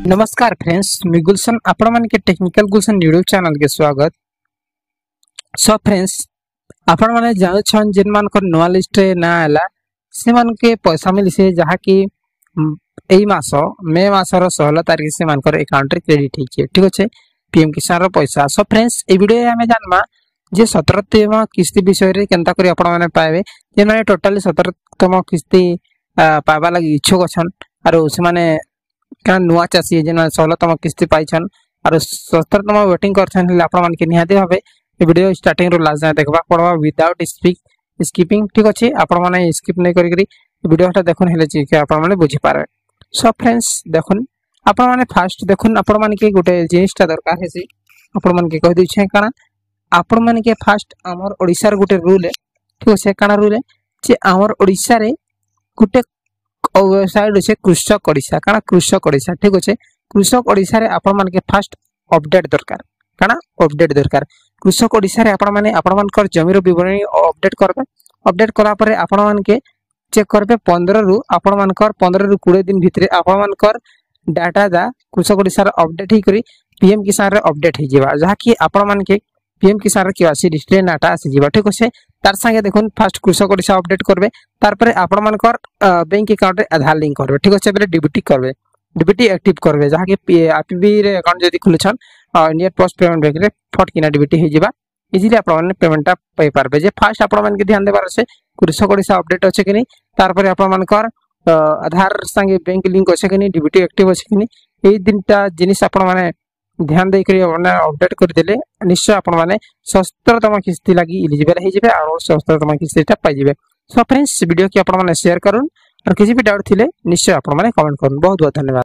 नमस्कार फ्रेंड्स, मैं गुलशन आपण मन के टेक्निकल गुलशन यूट्यूब चैनल के स्वागत। सो फ्रेंड्स, आपण माने जानु छन जिन मान को नवा लिस्ट ना आला से मान के पैसा मिली से जहा कि एई मासो मे मासर 16 तारिख से मान कर अकाउंट रे क्रेडिट हिचे। ठीक अछि, पीएम किसान रो पैसा। सो फ्रेंड्स, ए वीडियो हमें जानबा जे 17तम किस्ती विषय रे केनता करी आपण माने पाएबे जे माने टोटली 17तम किस्ती पाबा लागि इच्छुक छन आरो से माने का नुआ चासी जेन 16तम किस्ती पाइछन और 17तम वेटिंग करछन ले आपण मन के निहाते भाबे ए वीडियो स्टार्टिंग रो लास्ट जाय देखबा पड़वा विदाउट स्किपिंग। ठीक अछि, आपण माने स्किप नै करी करी वीडियोटा देखुन हेले छी के आपण माने बुझी पारे। सो फ्रेंड्स, देखुन आपण माने फास्ट देखुन आपण माने के गोटे जिनिसटा दरकार हेसी आपण मन के कह दै छै काना आपण मन के फास्ट हमर ओडिसा रे गोटे रूल है। ठीक अछि, काना रूल है जे हमर ओडिसा रे गोटे वेबसाइट আছে कृषक ओडिसा काना कृषक ओडिसा। ठीक আছে, कृषक ओडिसा रे आपण मान के फास्ट अपडेट दरकार काना अपडेट दरकार। कृषक ओडिसा रे आपण माने आपण मान कर जमीर विवरणी अपडेट करबे। अपडेट करा परे आपण मान के चेक करबे 15 रु आपण मान कर 15 रु 20 दिन भितरे आपण मान कर डाटा दा कृषक ओडिसा रे अपडेट ही करी पीएम किसान रे अपडेट ही जेबा जहा कि आपण मान के पीएम किसान रे केवासी डिस्प्ले डाटा आसी जेबा। ठीक আছে, तार संगे देखुन फास्ट कृषक ओडिसा अपडेट करबे तार परे आपण मान कर बैंक अकाउंट रे आधार लिंक करबे। ठीक আছে, बेले डीबीटी करबे डीबीटी एक्टिव करबे जहा कि आईपीबी रे अकाउंट जदी खुलछन इंडियन पोस्ट पेमेंट बैंक रे फट किना डीबीटी हे जेबा इजीली आपण माने पेमेंट ता पय पारबे। जे फास्ट आपण मान के ध्यान देबार से कृषक ओडिसा अपडेट अछि कि नै तार परे आपण मान कर आधार संगे बैंक लिंक अछि कि नै डीबीटी एक्टिव अछि कि नै एई दिनटा जिनिस आपण माने ध्यान दे करी अपडेट कर देले निश्चय आपण माने 17तम किस्ती लागि एलिजिबल हे जेबे और 17तम किस्तीटा पाइ जेबे। सो फ्रेंड्स, वीडियो की आपण माने शेयर करूं और किसी भी डाउट थिले निश्चय आपण माने कमेंट करूं। बहुत बहुत धन्यवाद।